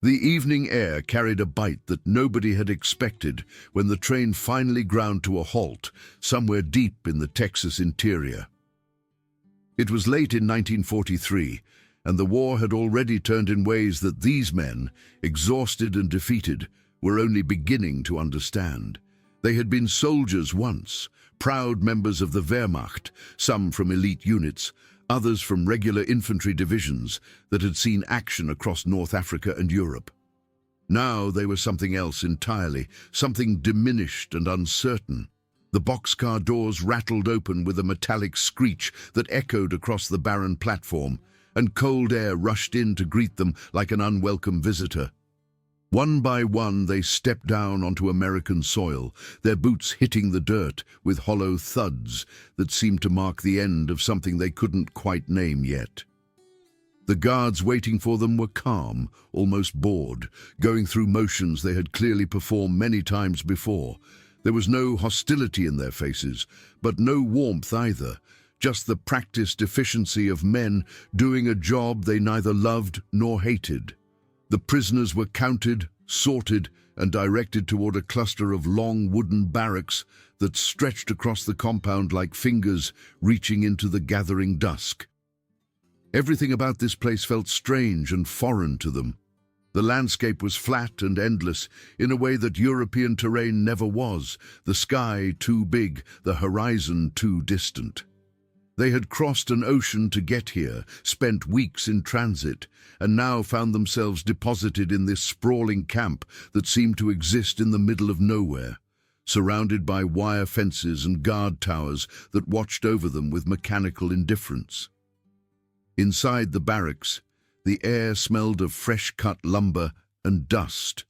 The evening air carried a bite that nobody had expected when the train finally ground to a halt somewhere deep in the Texas interior. It was late in 1943, and the war had already turned in ways that these men, exhausted and defeated, were only beginning to understand. They had been soldiers once, proud members of the Wehrmacht, some from elite units, others from regular infantry divisions that had seen action across North Africa and Europe. Now they were something else entirely, something diminished and uncertain. The boxcar doors rattled open with a metallic screech that echoed across the barren platform, and cold air rushed in to greet them like an unwelcome visitor. One by one they stepped down onto American soil, their boots hitting the dirt with hollow thuds that seemed to mark the end of something they couldn't quite name yet. The guards waiting for them were calm, almost bored, going through motions they had clearly performed many times before. There was no hostility in their faces, but no warmth either, just the practiced efficiency of men doing a job they neither loved nor hated. The prisoners were counted, sorted, and directed toward a cluster of long wooden barracks that stretched across the compound like fingers reaching into the gathering dusk. Everything about this place felt strange and foreign to them. The landscape was flat and endless in a way that European terrain never was, the sky too big, the horizon too distant. They had crossed an ocean to get here, spent weeks in transit, and now found themselves deposited in this sprawling camp that seemed to exist in the middle of nowhere, surrounded by wire fences and guard towers that watched over them with mechanical indifference. Inside the barracks, the air smelled of fresh-cut lumber and dust.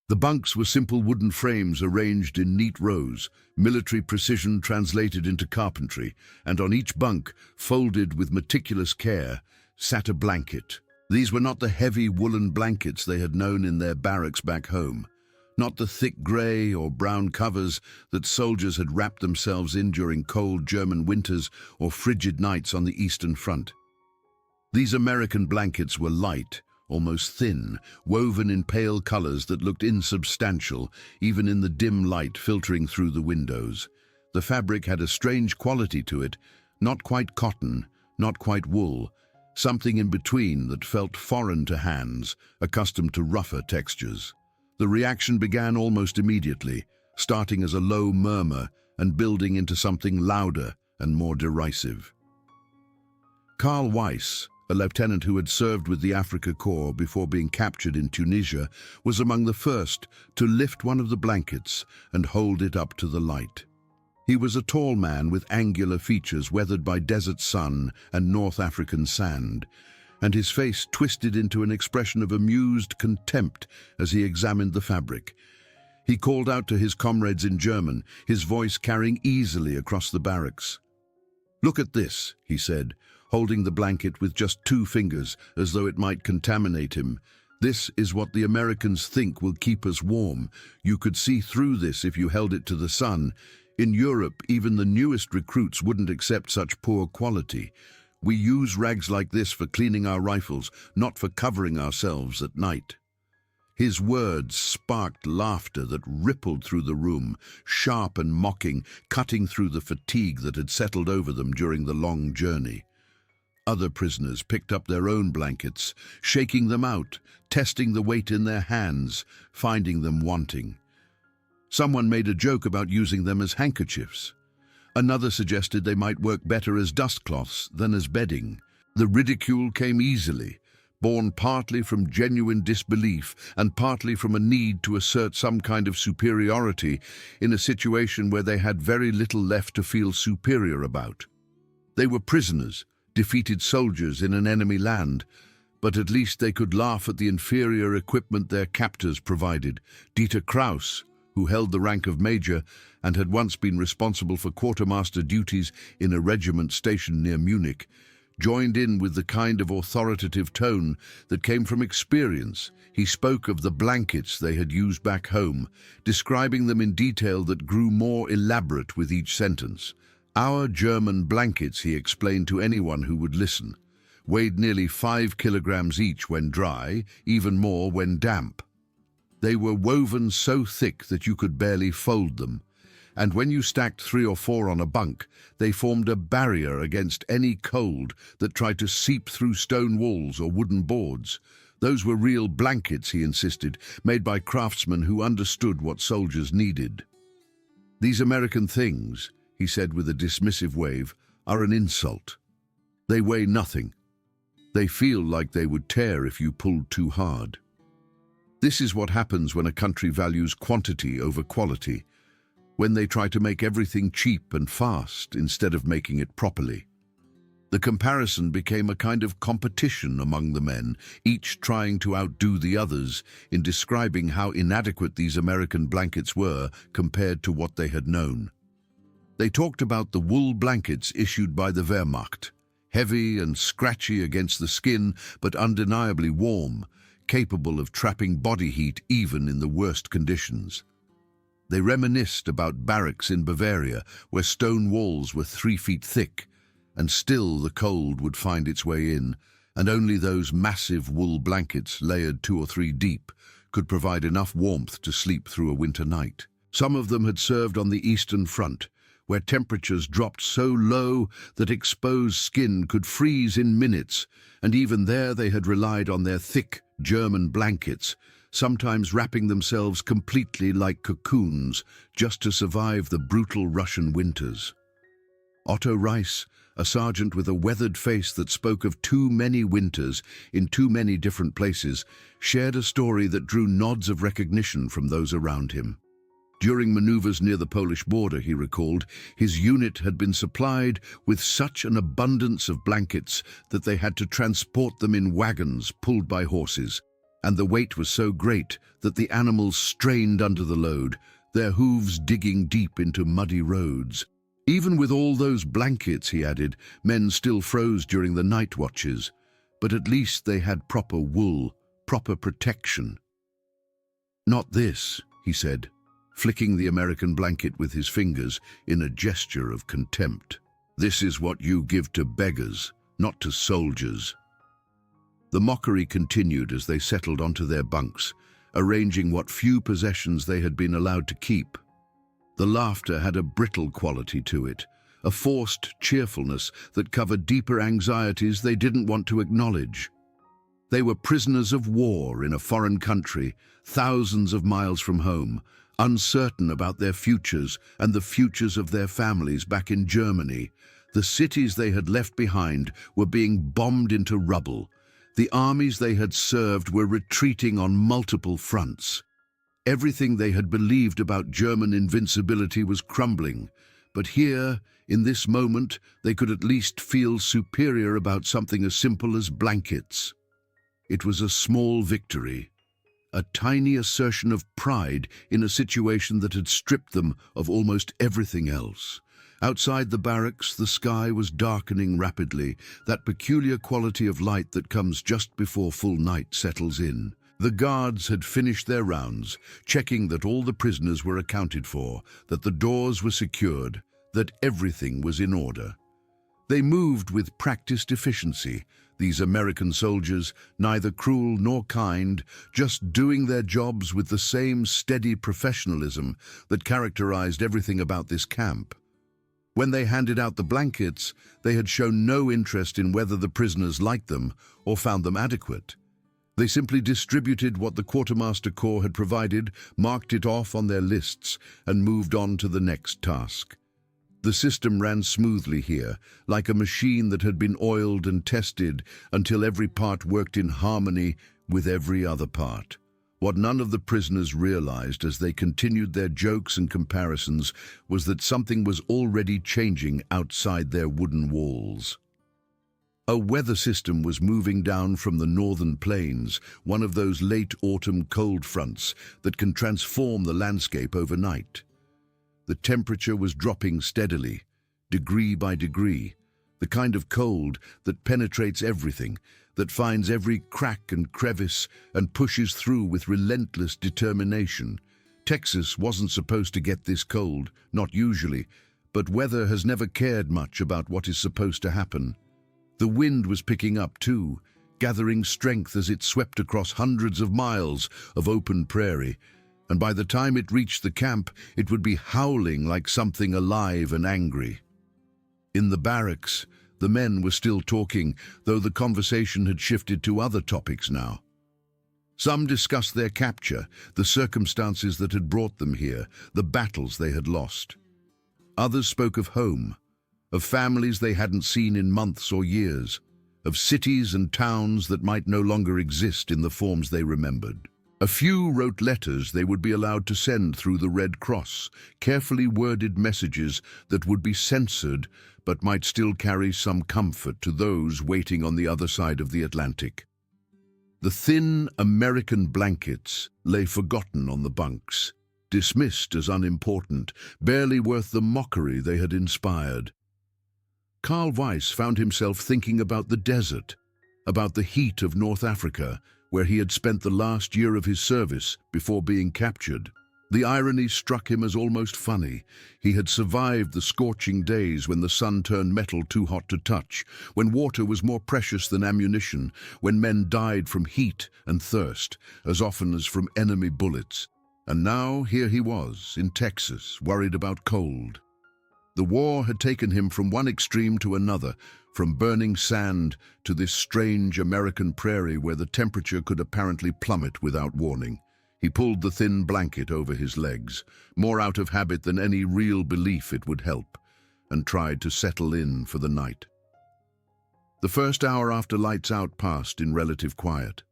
The bunks were simple wooden frames arranged in neat rows, military precision translated into carpentry, and on each bunk, folded with meticulous care, sat a blanket. These were not the heavy woolen blankets they had known in their barracks back home, not the thick grey or brown covers that soldiers had wrapped themselves in during cold German winters or frigid nights on the Eastern Front. These American blankets were light, almost thin, woven in pale colors that looked insubstantial, even in the dim light filtering through the windows. The fabric had a strange quality to it, not quite cotton, not quite wool, something in between that felt foreign to hands, accustomed to rougher textures. The reaction began almost immediately, starting as a low murmur and building into something louder and more derisive. Carl Weiss, a lieutenant who had served with the Afrika Korps before being captured in Tunisia, was among the first to lift one of the blankets and hold it up to the light. He was a tall man with angular features weathered by desert sun and North African sand, and his face twisted into an expression of amused contempt as he examined the fabric. He called out to his comrades in German, his voice carrying easily across the barracks. "Look at this," he said, holding the blanket with just 2 fingers as though it might contaminate him. "This is what the Americans think will keep us warm. You could see through this if you held it to the sun. In Europe, even the newest recruits wouldn't accept such poor quality. We use rags like this for cleaning our rifles, not for covering ourselves at night." His words sparked laughter that rippled through the room, sharp and mocking, cutting through the fatigue that had settled over them during the long journey. Other prisoners picked up their own blankets, shaking them out, testing the weight in their hands, finding them wanting. Someone made a joke about using them as handkerchiefs. Another suggested they might work better as dustcloths than as bedding. The ridicule came easily, born partly from genuine disbelief and partly from a need to assert some kind of superiority in a situation where they had very little left to feel superior about. They were prisoners, defeated soldiers in an enemy land, but at least they could laugh at the inferior equipment their captors provided. Dieter Kraus, who held the rank of major and had once been responsible for quartermaster duties in a regiment stationed near Munich, joined in with the kind of authoritative tone that came from experience. He spoke of the blankets they had used back home, describing them in detail that grew more elaborate with each sentence. "Our German blankets," he explained to anyone who would listen. weighed nearly 5 kilograms each when dry, even more when damp. They were woven so thick that you could barely fold them, and when you stacked 3 or 4 on a bunk, they formed a barrier against any cold that tried to seep through stone walls or wooden boards. Those were real blankets, he insisted, made by craftsmen who understood what soldiers needed. These American things, he said with a dismissive wave, are an insult. They weigh nothing. They feel like they would tear if you pulled too hard. This is what happens when a country values quantity over quality, when they try to make everything cheap and fast instead of making it properly. The comparison became a kind of competition among the men, each trying to outdo the others in describing how inadequate these American blankets were compared to what they had known. They talked about the wool blankets issued by the Wehrmacht, heavy and scratchy against the skin, but undeniably warm, capable of trapping body heat even in the worst conditions. They reminisced about barracks in Bavaria, where stone walls were 3 feet thick, and still the cold would find its way in, and only those massive wool blankets, layered 2 or 3 deep, could provide enough warmth to sleep through a winter night. Some of them had served on the Eastern Front, where temperatures dropped so low that exposed skin could freeze in minutes, and even there they had relied on their thick German blankets, sometimes wrapping themselves completely like cocoons just to survive the brutal Russian winters. Otto Reis, a sergeant with a weathered face that spoke of too many winters in too many different places, shared a story that drew nods of recognition from those around him. During maneuvers near the Polish border, he recalled, his unit had been supplied with such an abundance of blankets that they had to transport them in wagons pulled by horses, and the weight was so great that the animals strained under the load, their hooves digging deep into muddy roads. Even with all those blankets, he added, men still froze during the night watches, but at least they had proper wool, proper protection. "Not this," he said, flicking the American blanket with his fingers in a gesture of contempt. "This is what you give to beggars, not to soldiers." The mockery continued as they settled onto their bunks, arranging what few possessions they had been allowed to keep. The laughter had a brittle quality to it, a forced cheerfulness that covered deeper anxieties they didn't want to acknowledge. They were prisoners of war in a foreign country, thousands of miles from home, uncertain about their futures and the futures of their families back in Germany. The cities they had left behind were being bombed into rubble. The armies they had served were retreating on multiple fronts. Everything they had believed about German invincibility was crumbling, but here, in this moment, they could at least feel superior about something as simple as blankets. It was a small victory, a tiny assertion of pride in a situation that had stripped them of almost everything else. Outside the barracks, the sky was darkening rapidly, that peculiar quality of light that comes just before full night settles in. The guards had finished their rounds, checking that all the prisoners were accounted for, that the doors were secured, that everything was in order. They moved with practiced efficiency, these American soldiers, neither cruel nor kind, just doing their jobs with the same steady professionalism that characterized everything about this camp. When they handed out the blankets, they had shown no interest in whether the prisoners liked them or found them adequate. They simply distributed what the Quartermaster Corps had provided, marked it off on their lists, and moved on to the next task. The system ran smoothly here, like a machine that had been oiled and tested until every part worked in harmony with every other part. What none of the prisoners realized as they continued their jokes and comparisons was that something was already changing outside their wooden walls. A weather system was moving down from the northern plains, one of those late autumn cold fronts that can transform the landscape overnight. The temperature was dropping steadily, degree by degree, the kind of cold that penetrates everything, that finds every crack and crevice and pushes through with relentless determination. Texas wasn't supposed to get this cold, not usually, but weather has never cared much about what is supposed to happen. The wind was picking up too, gathering strength as it swept across hundreds of miles of open prairie, and by the time it reached the camp, it would be howling like something alive and angry. In the barracks, the men were still talking, though the conversation had shifted to other topics now. Some discussed their capture, the circumstances that had brought them here, the battles they had lost. Others spoke of home, of families they hadn't seen in months or years, of cities and towns that might no longer exist in the forms they remembered. A few wrote letters they would be allowed to send through the Red Cross, carefully worded messages that would be censored but might still carry some comfort to those waiting on the other side of the Atlantic. The thin American blankets lay forgotten on the bunks, dismissed as unimportant, barely worth the mockery they had inspired. Carl Weiss found himself thinking about the desert, about the heat of North Africa, where he had spent the last year of his service before being captured. The irony struck him as almost funny. He had survived the scorching days when the sun turned metal too hot to touch, when water was more precious than ammunition, when men died from heat and thirst, as often as from enemy bullets. And now here he was, in Texas, worried about cold. The war had taken him from one extreme to another, from burning sand to this strange American prairie where the temperature could apparently plummet without warning. He pulled the thin blanket over his legs, more out of habit than any real belief it would help, and tried to settle in for the night. The first hour after lights out passed in relative quiet.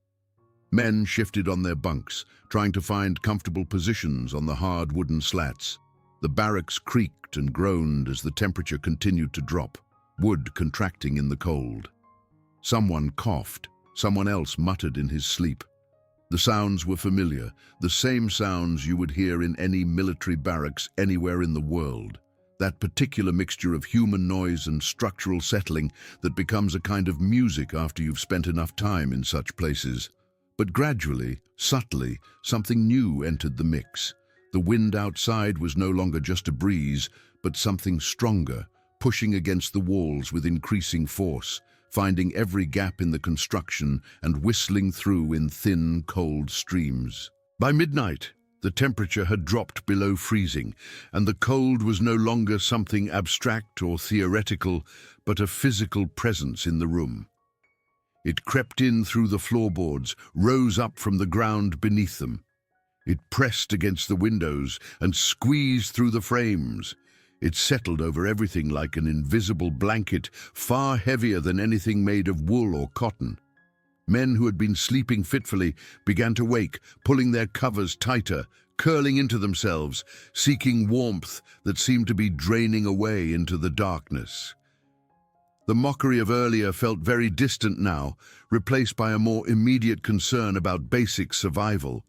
Men shifted on their bunks, trying to find comfortable positions on the hard wooden slats. The barracks creaked and groaned as the temperature continued to drop, wood contracting in the cold. Someone coughed, someone else muttered in his sleep. The sounds were familiar, the same sounds you would hear in any military barracks anywhere in the world. That particular mixture of human noise and structural settling that becomes a kind of music after you've spent enough time in such places. But gradually, subtly, something new entered the mix. The wind outside was no longer just a breeze, but something stronger, pushing against the walls with increasing force, finding every gap in the construction and whistling through in thin, cold streams. By midnight, the temperature had dropped below freezing, and the cold was no longer something abstract or theoretical, but a physical presence in the room. It crept in through the floorboards, rose up from the ground beneath them. It pressed against the windows and squeezed through the frames. It settled over everything like an invisible blanket, far heavier than anything made of wool or cotton. Men who had been sleeping fitfully began to wake, pulling their covers tighter, curling into themselves, seeking warmth that seemed to be draining away into the darkness. The mockery of earlier felt very distant now, replaced by a more immediate concern about basic survival.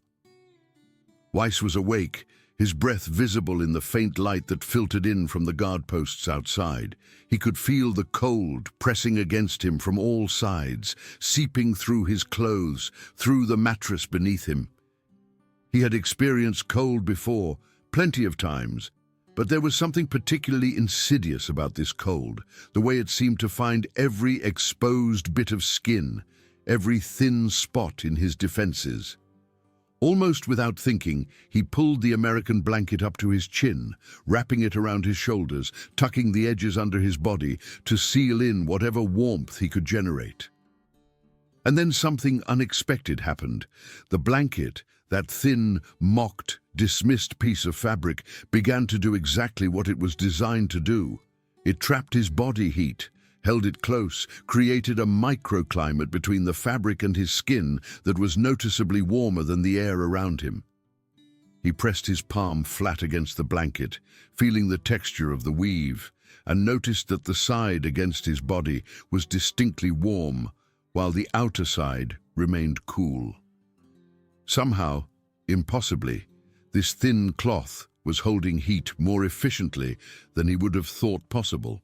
Weiss was awake, his breath visible in the faint light that filtered in from the guard posts outside. He could feel the cold pressing against him from all sides, seeping through his clothes, through the mattress beneath him. He had experienced cold before, plenty of times, but there was something particularly insidious about this cold, the way it seemed to find every exposed bit of skin, every thin spot in his defenses. Almost without thinking, he pulled the American blanket up to his chin, wrapping it around his shoulders, tucking the edges under his body to seal in whatever warmth he could generate. And then something unexpected happened. The blanket, that thin, mocked, dismissed piece of fabric, began to do exactly what it was designed to do. It trapped his body heat, held it close, created a microclimate between the fabric and his skin that was noticeably warmer than the air around him. He pressed his palm flat against the blanket, feeling the texture of the weave, and noticed that the side against his body was distinctly warm, while the outer side remained cool. Somehow, impossibly, this thin cloth was holding heat more efficiently than he would have thought possible.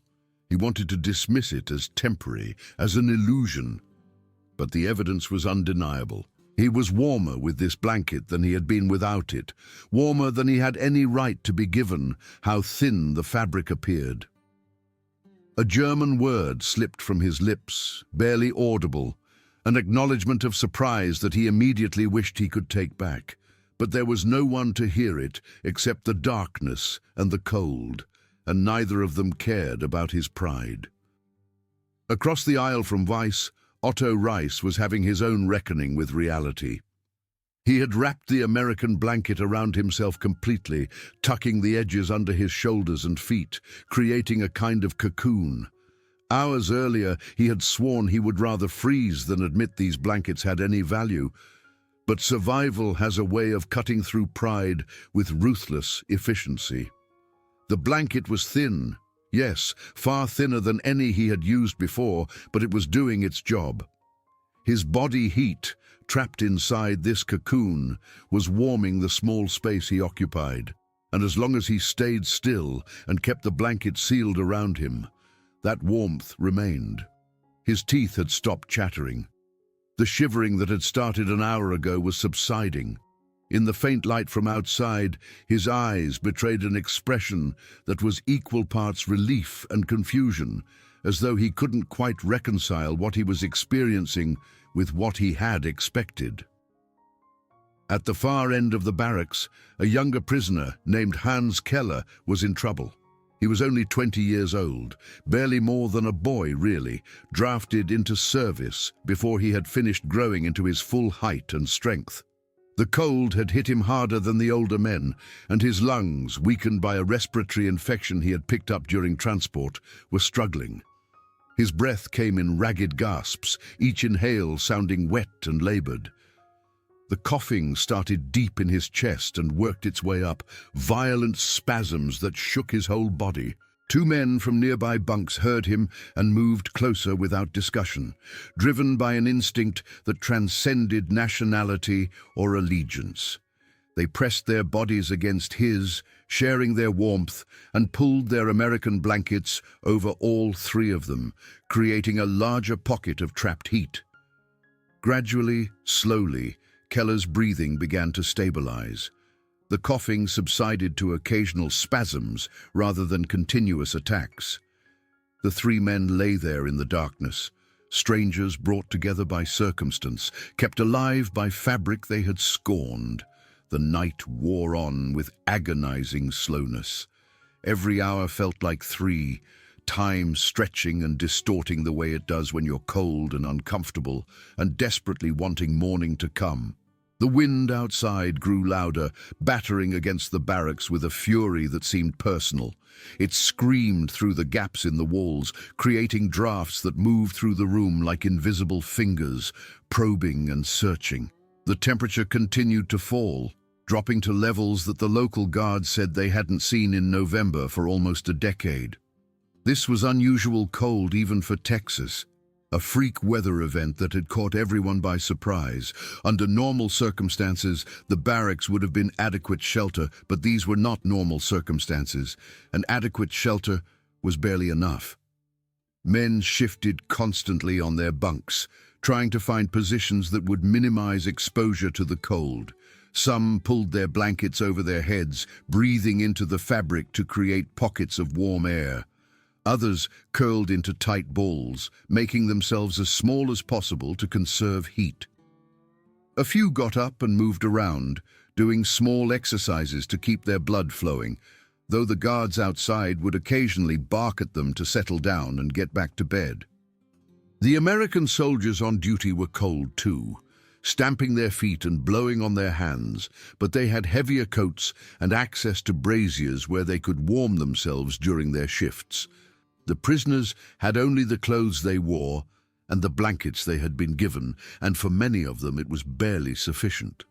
He wanted to dismiss it as temporary, as an illusion, but the evidence was undeniable. He was warmer with this blanket than he had been without it, warmer than he had any right to be given, how thin the fabric appeared. A German word slipped from his lips, barely audible, an acknowledgement of surprise that he immediately wished he could take back. But there was no one to hear it except the darkness and the cold, and neither of them cared about his pride. Across the aisle from Weiss, Otto Reis was having his own reckoning with reality. He had wrapped the American blanket around himself completely, tucking the edges under his shoulders and feet, creating a kind of cocoon. Hours earlier, he had sworn he would rather freeze than admit these blankets had any value. But survival has a way of cutting through pride with ruthless efficiency. The blanket was thin, yes, far thinner than any he had used before, but it was doing its job. His body heat, trapped inside this cocoon, was warming the small space he occupied, and as long as he stayed still and kept the blanket sealed around him, that warmth remained. His teeth had stopped chattering. The shivering that had started an hour ago was subsiding. In the faint light from outside, his eyes betrayed an expression that was equal parts relief and confusion, as though he couldn't quite reconcile what he was experiencing with what he had expected. At the far end of the barracks, a younger prisoner named Hans Keller was in trouble. He was only 20 years old, barely more than a boy really, drafted into service before he had finished growing into his full height and strength. The cold had hit him harder than the older men, and his lungs, weakened by a respiratory infection he had picked up during transport, were struggling. His breath came in ragged gasps, each inhale sounding wet and labored. The coughing started deep in his chest and worked its way up, violent spasms that shook his whole body. Two men from nearby bunks heard him and moved closer without discussion, driven by an instinct that transcended nationality or allegiance. They pressed their bodies against his, sharing their warmth, and pulled their American blankets over all three of them, creating a larger pocket of trapped heat. Gradually, slowly, Keller's breathing began to stabilize. The coughing subsided to occasional spasms rather than continuous attacks. The three men lay there in the darkness, strangers brought together by circumstance, kept alive by fabric they had scorned. The night wore on with agonizing slowness. Every hour felt like three, time stretching and distorting the way it does when you're cold and uncomfortable and desperately wanting morning to come. The wind outside grew louder, battering against the barracks with a fury that seemed personal. It screamed through the gaps in the walls, creating drafts that moved through the room like invisible fingers, probing and searching. The temperature continued to fall, dropping to levels that the local guards said they hadn't seen in November for almost a decade. This was unusual cold even for Texas, a freak weather event that had caught everyone by surprise. Under normal circumstances, the barracks would have been adequate shelter, but these were not normal circumstances, and adequate shelter was barely enough. Men shifted constantly on their bunks, trying to find positions that would minimize exposure to the cold. Some pulled their blankets over their heads, breathing into the fabric to create pockets of warm air. Others curled into tight balls, making themselves as small as possible to conserve heat. A few got up and moved around, doing small exercises to keep their blood flowing, though the guards outside would occasionally bark at them to settle down and get back to bed. The American soldiers on duty were cold too, stamping their feet and blowing on their hands, but they had heavier coats and access to braziers where they could warm themselves during their shifts. The prisoners had only the clothes they wore and the blankets they had been given, and for many of them it was barely sufficient.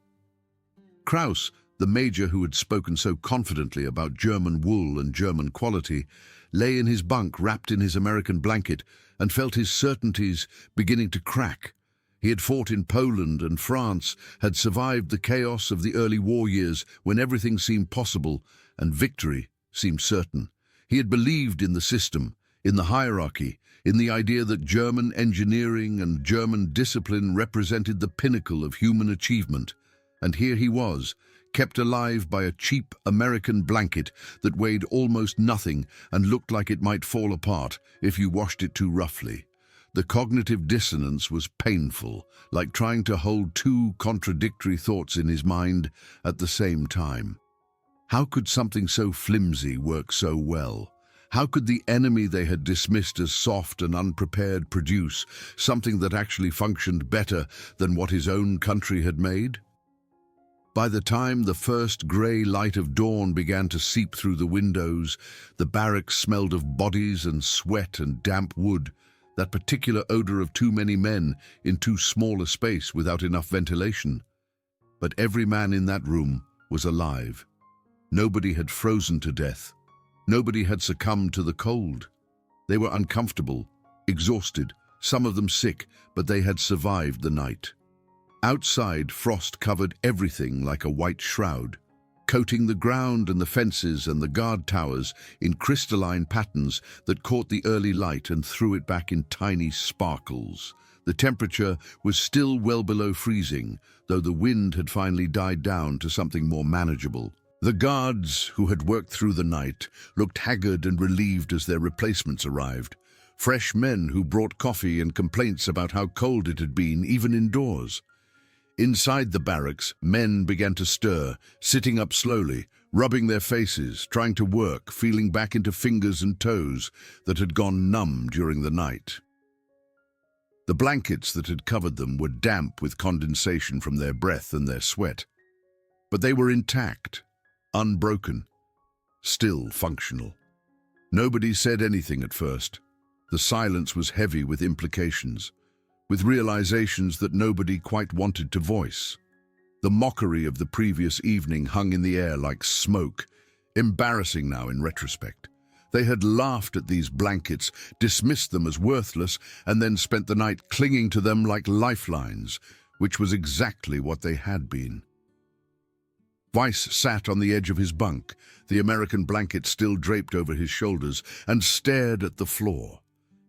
Kraus, the major who had spoken so confidently about German wool and German quality, lay in his bunk wrapped in his American blanket and felt his certainties beginning to crack. He had fought in Poland and France, had survived the chaos of the early war years when everything seemed possible and victory seemed certain. He had believed in the system, in the hierarchy, in the idea that German engineering and German discipline represented the pinnacle of human achievement. And here he was, kept alive by a cheap American blanket that weighed almost nothing and looked like it might fall apart if you washed it too roughly. The cognitive dissonance was painful, like trying to hold two contradictory thoughts in his mind at the same time. How could something so flimsy work so well? How could the enemy they had dismissed as soft and unprepared produce something that actually functioned better than what his own country had made? By the time the first grey light of dawn began to seep through the windows, the barracks smelled of bodies and sweat and damp wood, that particular odor of too many men in too small a space without enough ventilation. But every man in that room was alive. Nobody had frozen to death. Nobody had succumbed to the cold. They were uncomfortable, exhausted, some of them sick, but they had survived the night. Outside, frost covered everything like a white shroud, coating the ground and the fences and the guard towers in crystalline patterns that caught the early light and threw it back in tiny sparkles. The temperature was still well below freezing, though the wind had finally died down to something more manageable. The guards, who had worked through the night, looked haggard and relieved as their replacements arrived. Fresh men who brought coffee and complaints about how cold it had been, even indoors. Inside the barracks, men began to stir, sitting up slowly, rubbing their faces, trying to work, feeling back into fingers and toes that had gone numb during the night. The blankets that had covered them were damp with condensation from their breath and their sweat. But they were intact, unbroken, still functional. Nobody said anything at first. The silence was heavy with implications, with realizations that nobody quite wanted to voice. The mockery of the previous evening hung in the air like smoke, embarrassing now in retrospect. They had laughed at these blankets, dismissed them as worthless, and then spent the night clinging to them like lifelines, which was exactly what they had been. Weiss sat on the edge of his bunk, the American blanket still draped over his shoulders, and stared at the floor.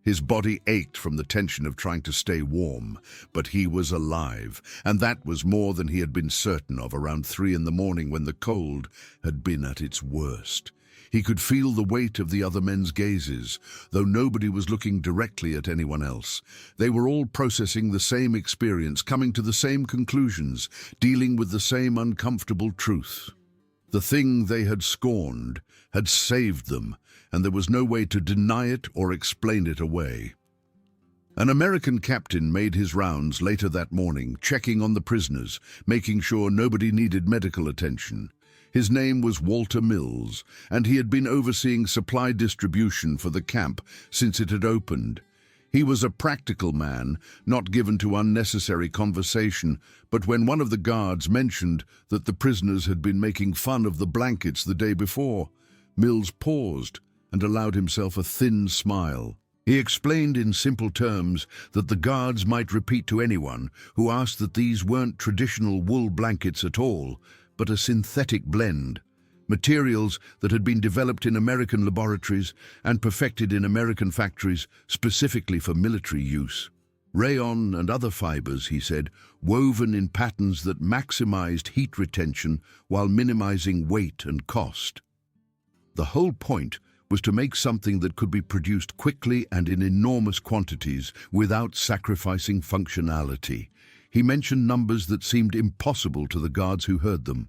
His body ached from the tension of trying to stay warm, but he was alive, and that was more than he had been certain of around 3 in the morning when the cold had been at its worst. He could feel the weight of the other men's gazes, though nobody was looking directly at anyone else. They were all processing the same experience, coming to the same conclusions, dealing with the same uncomfortable truth. The thing they had scorned had saved them, and there was no way to deny it or explain it away. An American captain made his rounds later that morning, checking on the prisoners, making sure nobody needed medical attention. His name was Walter Mills, and he had been overseeing supply distribution for the camp since it had opened. He was a practical man, not given to unnecessary conversation, but when one of the guards mentioned that the prisoners had been making fun of the blankets the day before, Mills paused and allowed himself a thin smile. He explained in simple terms that the guards might repeat to anyone who asked that these weren't traditional wool blankets at all, but a synthetic blend, materials that had been developed in American laboratories and perfected in American factories specifically for military use. Rayon and other fibers, he said, woven in patterns that maximized heat retention while minimizing weight and cost. The whole point was to make something that could be produced quickly and in enormous quantities without sacrificing functionality. He mentioned numbers that seemed impossible to the guards who heard them.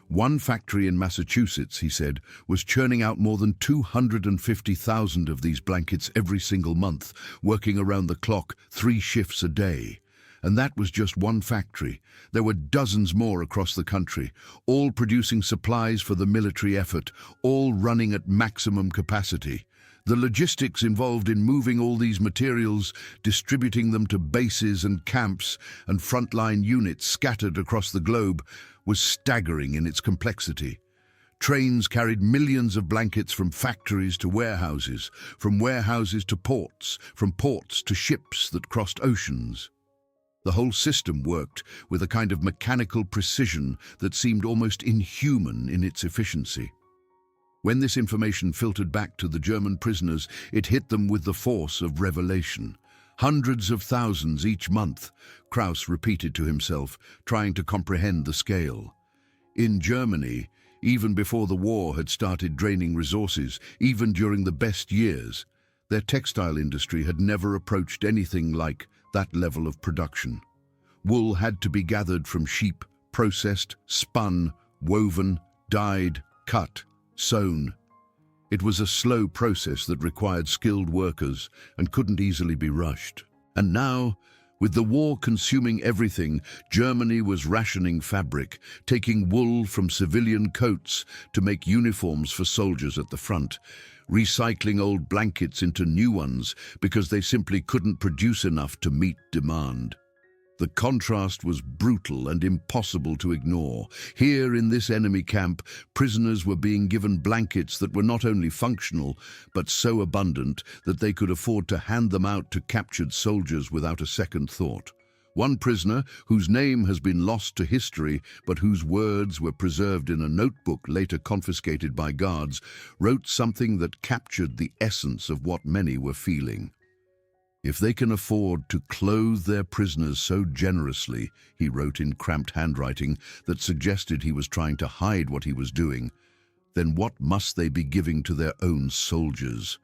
One factory in Massachusetts, he said, was churning out more than 250,000 of these blankets every single month, working around the clock 3 shifts a day. And that was just one factory. There were dozens more across the country, all producing supplies for the military effort, all running at maximum capacity. The logistics involved in moving all these materials, distributing them to bases and camps and frontline units scattered across the globe, was staggering in its complexity. Trains carried millions of blankets from factories to warehouses, from warehouses to ports, from ports to ships that crossed oceans. The whole system worked with a kind of mechanical precision that seemed almost inhuman in its efficiency. When this information filtered back to the German prisoners, it hit them with the force of revelation. Hundreds of thousands each month, Krauss repeated to himself, trying to comprehend the scale. In Germany, even before the war had started draining resources, even during the best years, their textile industry had never approached anything like that level of production. Wool had to be gathered from sheep, processed, spun, woven, dyed, cut, sewn. It was a slow process that required skilled workers and couldn't easily be rushed. And now, with the war consuming everything, Germany was rationing fabric, taking wool from civilian coats to make uniforms for soldiers at the front, recycling old blankets into new ones because they simply couldn't produce enough to meet demand. The contrast was brutal and impossible to ignore. Here in this enemy camp, prisoners were being given blankets that were not only functional, but so abundant that they could afford to hand them out to captured soldiers without a second thought. One prisoner, whose name has been lost to history, but whose words were preserved in a notebook later confiscated by guards, wrote something that captured the essence of what many were feeling. "If they can afford to clothe their prisoners so generously," he wrote in cramped handwriting that suggested he was trying to hide what he was doing, "then what must they be giving to their own soldiers?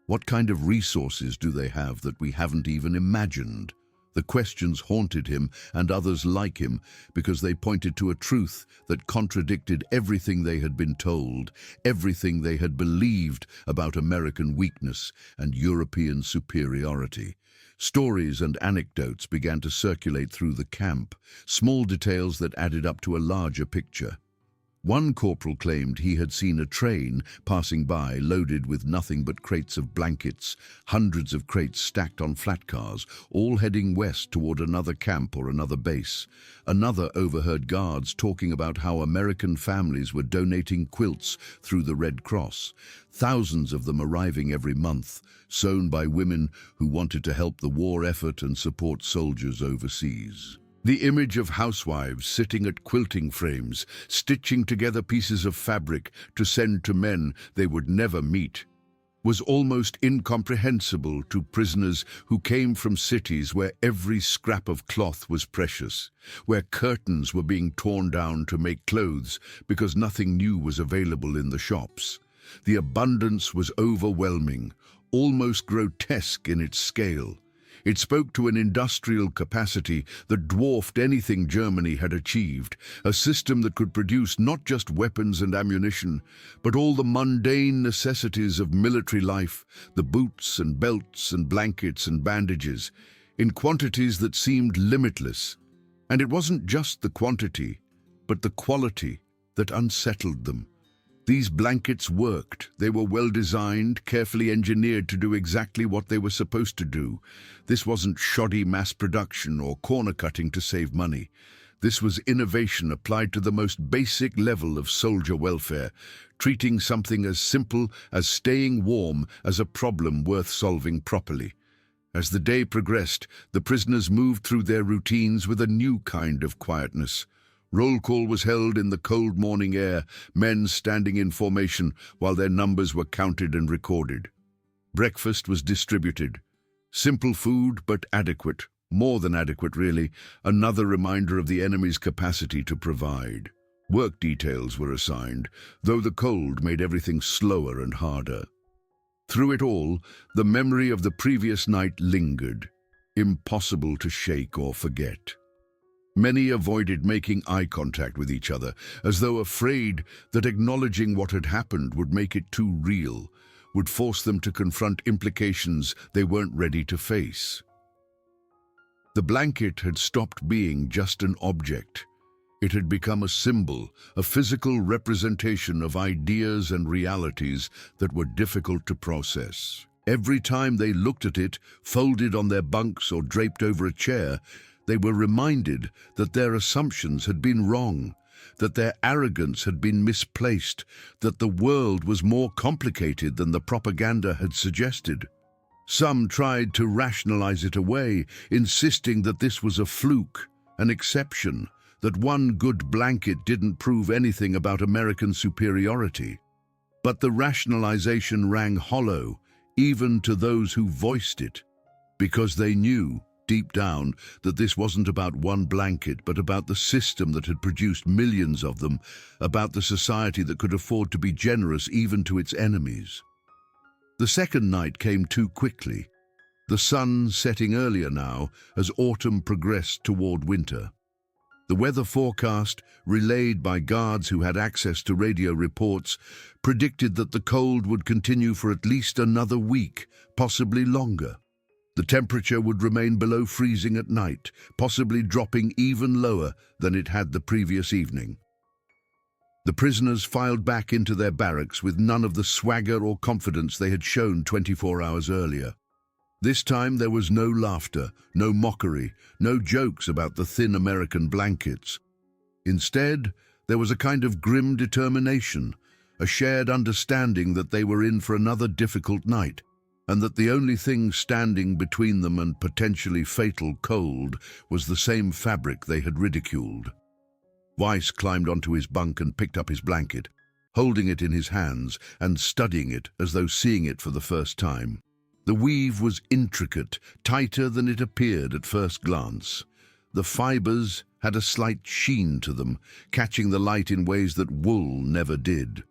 What kind of resources do they have that we haven't even imagined?" The questions haunted him and others like him because they pointed to a truth that contradicted everything they had been told, everything they had believed about American weakness and European superiority. Stories and anecdotes began to circulate through the camp, small details that added up to a larger picture. One corporal claimed he had seen a train passing by loaded with nothing but crates of blankets, hundreds of crates stacked on flat cars, all heading west toward another camp or another base. Another overheard guards talking about how American families were donating quilts through the Red Cross, thousands of them arriving every month, sewn by women who wanted to help the war effort and support soldiers overseas. The image of housewives sitting at quilting frames, stitching together pieces of fabric to send to men they would never meet, was almost incomprehensible to prisoners who came from cities where every scrap of cloth was precious, where curtains were being torn down to make clothes because nothing new was available in the shops. The abundance was overwhelming, almost grotesque in its scale. It spoke to an industrial capacity that dwarfed anything Germany had achieved, a system that could produce not just weapons and ammunition, but all the mundane necessities of military life, the boots and belts and blankets and bandages, in quantities that seemed limitless. And it wasn't just the quantity, but the quality that unsettled them. These blankets worked. They were well designed, carefully engineered to do exactly what they were supposed to do. This wasn't shoddy mass production or corner cutting to save money. This was innovation applied to the most basic level of soldier welfare, treating something as simple as staying warm as a problem worth solving properly. As the day progressed, the prisoners moved through their routines with a new kind of quietness. Roll call was held in the cold morning air, men standing in formation while their numbers were counted and recorded. Breakfast was distributed. Simple food, but adequate, more than adequate really, another reminder of the enemy's capacity to provide. Work details were assigned, though the cold made everything slower and harder. Through it all, the memory of the previous night lingered, impossible to shake or forget. Many avoided making eye contact with each other, as though afraid that acknowledging what had happened would make it too real, would force them to confront implications they weren't ready to face. The blanket had stopped being just an object. It had become a symbol, a physical representation of ideas and realities that were difficult to process. Every time they looked at it, folded on their bunks or draped over a chair, they were reminded that their assumptions had been wrong, that their arrogance had been misplaced, that the world was more complicated than the propaganda had suggested. Some tried to rationalize it away, insisting that this was a fluke, an exception, that one good blanket didn't prove anything about American superiority. But the rationalization rang hollow, even to those who voiced it, because they knew, deep down that this wasn't about one blanket, but about the system that had produced millions of them, about the society that could afford to be generous even to its enemies. The second night came too quickly, the sun setting earlier now as autumn progressed toward winter. The weather forecast, relayed by guards who had access to radio reports, predicted that the cold would continue for at least another week, possibly longer. The temperature would remain below freezing at night, possibly dropping even lower than it had the previous evening. The prisoners filed back into their barracks with none of the swagger or confidence they had shown 24 hours earlier. This time there was no laughter, no mockery, no jokes about the thin American blankets. Instead, there was a kind of grim determination, a shared understanding that they were in for another difficult night, and that the only thing standing between them and potentially fatal cold was the same fabric they had ridiculed. Weiss climbed onto his bunk and picked up his blanket, holding it in his hands and studying it as though seeing it for the first time. The weave was intricate, tighter than it appeared at first glance. The fibers had a slight sheen to them, catching the light in ways that wool never did.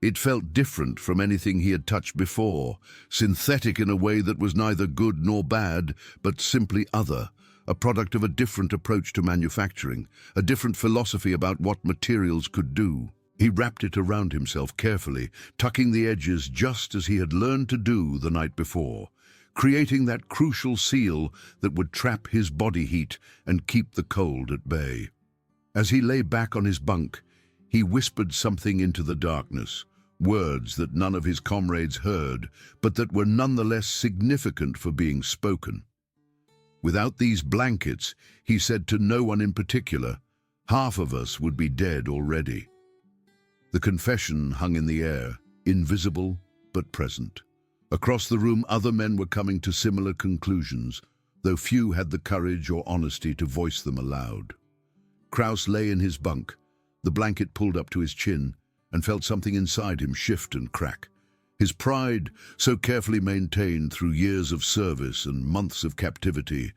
It felt different from anything he had touched before, synthetic in a way that was neither good nor bad, but simply other, a product of a different approach to manufacturing, a different philosophy about what materials could do. He wrapped it around himself carefully, tucking the edges just as he had learned to do the night before, creating that crucial seal that would trap his body heat and keep the cold at bay. As he lay back on his bunk, he whispered something into the darkness, words that none of his comrades heard, but that were nonetheless significant for being spoken. Without these blankets, he said to no one in particular, half of us would be dead already. The confession hung in the air, invisible but present. Across the room, other men were coming to similar conclusions, though few had the courage or honesty to voice them aloud. Kraus lay in his bunk, the blanket pulled up to his chin, and felt something inside him shift and crack. His pride, so carefully maintained through years of service and months of captivity,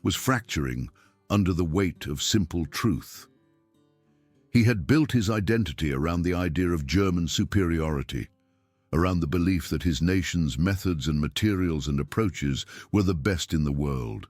was fracturing under the weight of simple truth. He had built his identity around the idea of German superiority, around the belief that his nation's methods and materials and approaches were the best in the world.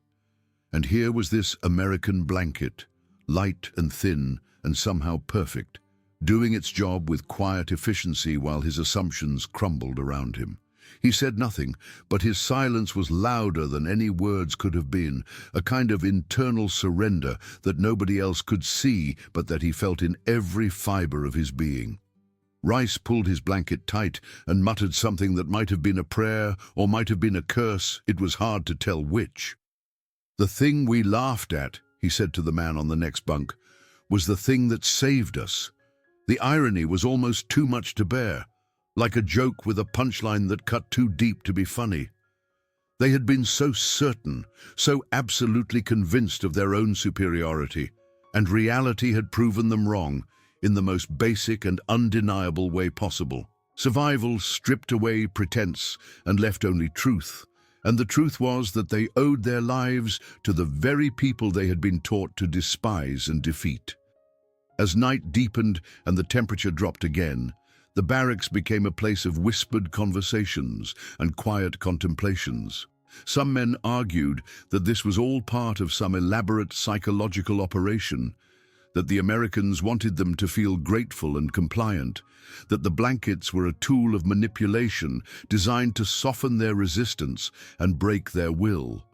And here was this American blanket, light and thin and somehow perfect, doing its job with quiet efficiency while his assumptions crumbled around him. He said nothing, but his silence was louder than any words could have been, a kind of internal surrender that nobody else could see, but that he felt in every fiber of his being. Rice pulled his blanket tight and muttered something that might have been a prayer or might have been a curse. It was hard to tell which. "The thing we laughed at," he said to the man on the next bunk, "was the thing that saved us." The irony was almost too much to bear, like a joke with a punchline that cut too deep to be funny. They had been so certain, so absolutely convinced of their own superiority, and reality had proven them wrong in the most basic and undeniable way possible. Survival stripped away pretense and left only truth, and the truth was that they owed their lives to the very people they had been taught to despise and defeat. As night deepened and the temperature dropped again, the barracks became a place of whispered conversations and quiet contemplations. Some men argued that this was all part of some elaborate psychological operation, that the Americans wanted them to feel grateful and compliant, that the blankets were a tool of manipulation designed to soften their resistance and break their will.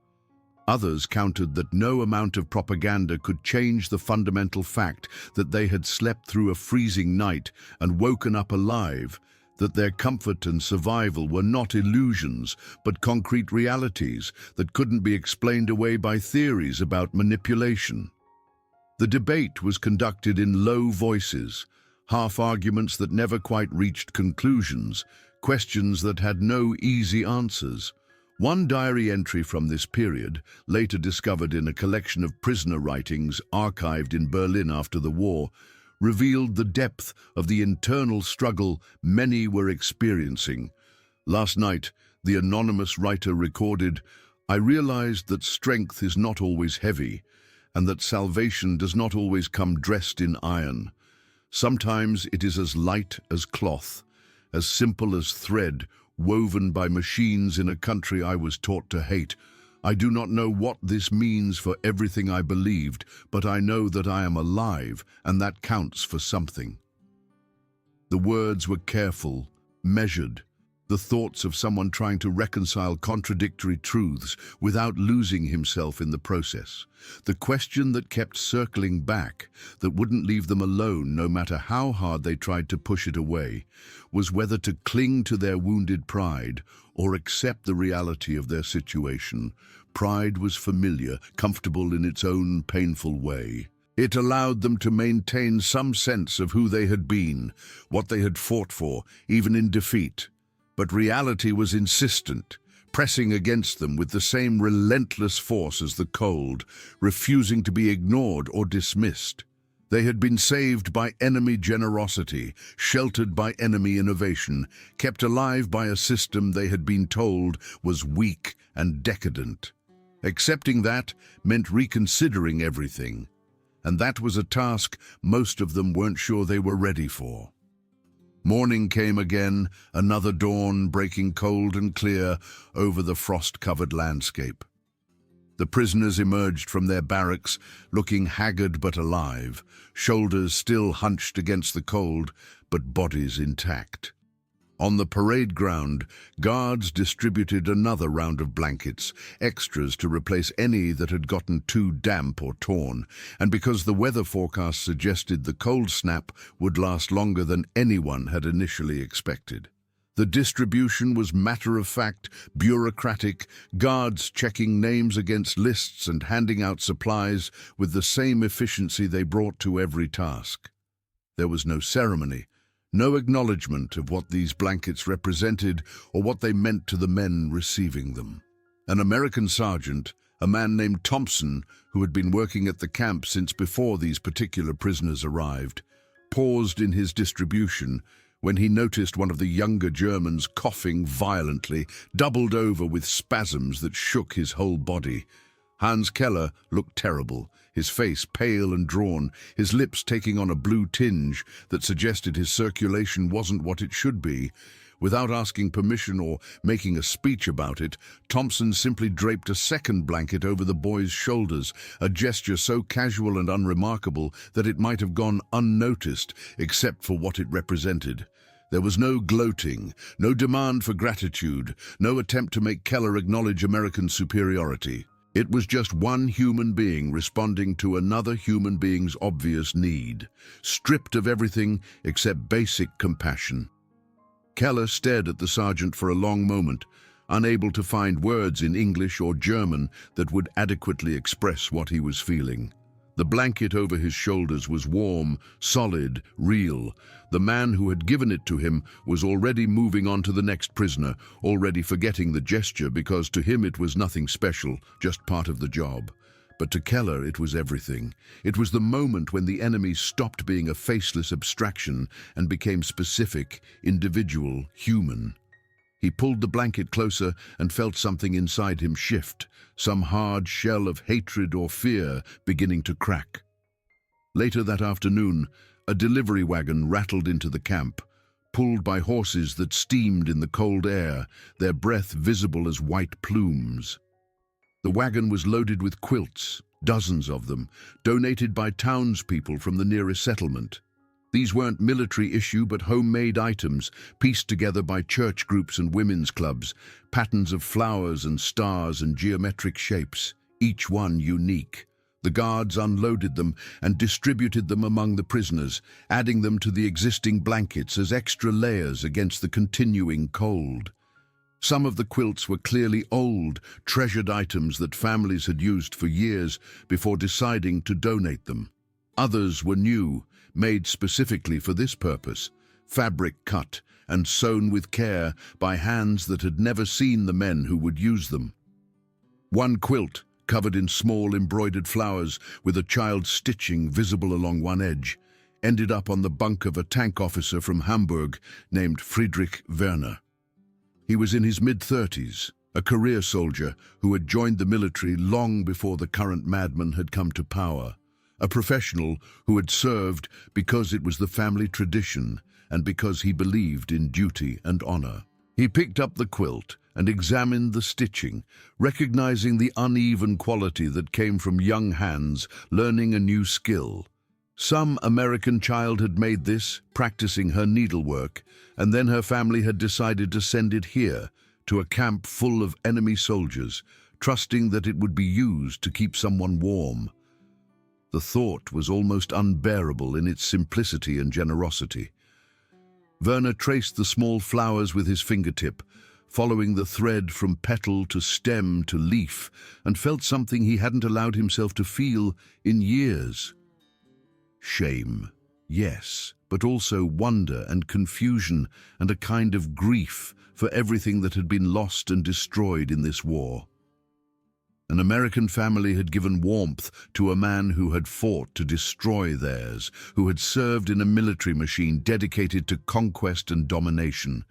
Others countered that no amount of propaganda could change the fundamental fact that they had slept through a freezing night and woken up alive, that their comfort and survival were not illusions, but concrete realities that couldn't be explained away by theories about manipulation. The debate was conducted in low voices, half-arguments that never quite reached conclusions, questions that had no easy answers. One diary entry from this period, later discovered in a collection of prisoner writings archived in Berlin after the war, revealed the depth of the internal struggle many were experiencing. "Last night, the anonymous writer recorded, I realized that strength is not always heavy, and that salvation does not always come dressed in iron. Sometimes it is as light as cloth, as simple as thread woven by machines in a country I was taught to hate. I do not know what this means for everything I believed, but I know that I am alive, and that counts for something. The words were careful, measured, the thoughts of someone trying to reconcile contradictory truths without losing himself in the process. The question that kept circling back, that wouldn't leave them alone no matter how hard they tried to push it away, was whether to cling to their wounded pride or accept the reality of their situation. Pride was familiar, comfortable in its own painful way. It allowed them to maintain some sense of who they had been, what they had fought for, even in defeat. But reality was insistent, pressing against them with the same relentless force as the cold, refusing to be ignored or dismissed. They had been saved by enemy generosity, sheltered by enemy innovation, kept alive by a system they had been told was weak and decadent. Accepting that meant reconsidering everything, and that was a task most of them weren't sure they were ready for. Morning came again, another dawn breaking cold and clear over the frost-covered landscape. The prisoners emerged from their barracks, looking haggard but alive, shoulders still hunched against the cold, but bodies intact. On the parade ground, guards distributed another round of blankets, extras to replace any that had gotten too damp or torn, and because the weather forecast suggested the cold snap would last longer than anyone had initially expected. The distribution was matter-of-fact, bureaucratic, guards checking names against lists and handing out supplies with the same efficiency they brought to every task. There was no ceremony, no acknowledgement of what these blankets represented or what they meant to the men receiving them. An American sergeant, a man named Thompson, who had been working at the camp since before these particular prisoners arrived, paused in his distribution when he noticed one of the younger Germans coughing violently, doubled over with spasms that shook his whole body. Hans Keller looked terrible, his face pale and drawn, his lips taking on a blue tinge that suggested his circulation wasn't what it should be. Without asking permission or making a speech about it, Thompson simply draped a second blanket over the boy's shoulders, a gesture so casual and unremarkable that it might have gone unnoticed except for what it represented. There was no gloating, no demand for gratitude, no attempt to make Keller acknowledge American superiority. It was just one human being responding to another human being's obvious need, stripped of everything except basic compassion. Keller stared at the sergeant for a long moment, unable to find words in English or German that would adequately express what he was feeling. The blanket over his shoulders was warm, solid, real. The man who had given it to him was already moving on to the next prisoner, already forgetting the gesture because to him it was nothing special, just part of the job. But to Keller it was everything. It was the moment when the enemy stopped being a faceless abstraction and became specific, individual, human. He pulled the blanket closer and felt something inside him shift, some hard shell of hatred or fear beginning to crack. Later that afternoon, a delivery wagon rattled into the camp, pulled by horses that steamed in the cold air, their breath visible as white plumes. The wagon was loaded with quilts, dozens of them, donated by townspeople from the nearest settlement. These weren't military issue but homemade items, pieced together by church groups and women's clubs, patterns of flowers and stars and geometric shapes, each one unique. The guards unloaded them and distributed them among the prisoners, adding them to the existing blankets as extra layers against the continuing cold. Some of the quilts were clearly old, treasured items that families had used for years before deciding to donate them. Others were new, made specifically for this purpose, fabric cut and sewn with care by hands that had never seen the men who would use them. One quilt, covered in small embroidered flowers with a child's stitching visible along one edge, ended up on the bunk of a tank officer from Hamburg named Friedrich Werner. He was in his mid-30s, a career soldier who had joined the military long before the current madman had come to power, a professional who had served because it was the family tradition and because he believed in duty and honor. He picked up the quilt and examined the stitching, recognizing the uneven quality that came from young hands learning a new skill. Some American child had made this, practicing her needlework, and then her family had decided to send it here, to a camp full of enemy soldiers, trusting that it would be used to keep someone warm. The thought was almost unbearable in its simplicity and generosity. Werner traced the small flowers with his fingertip, following the thread from petal to stem to leaf, and felt something he hadn't allowed himself to feel in years. Shame, yes, but also wonder and confusion and a kind of grief for everything that had been lost and destroyed in this war. An American family had given warmth to a man who had fought to destroy theirs, who had served in a military machine dedicated to conquest and domination.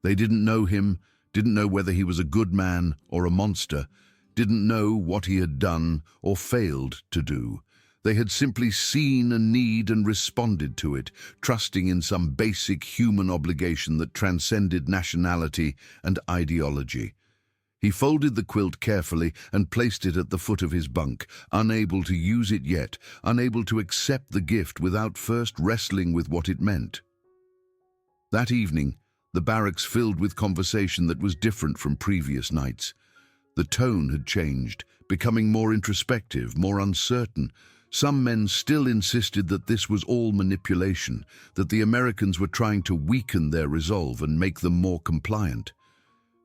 They didn't know him, didn't know whether he was a good man or a monster, didn't know what he had done or failed to do. They had simply seen a need and responded to it, trusting in some basic human obligation that transcended nationality and ideology. He folded the quilt carefully and placed it at the foot of his bunk, unable to use it yet, unable to accept the gift without first wrestling with what it meant. That evening, the barracks filled with conversation that was different from previous nights. The tone had changed, becoming more introspective, more uncertain. Some men still insisted that this was all manipulation, that the Americans were trying to weaken their resolve and make them more compliant.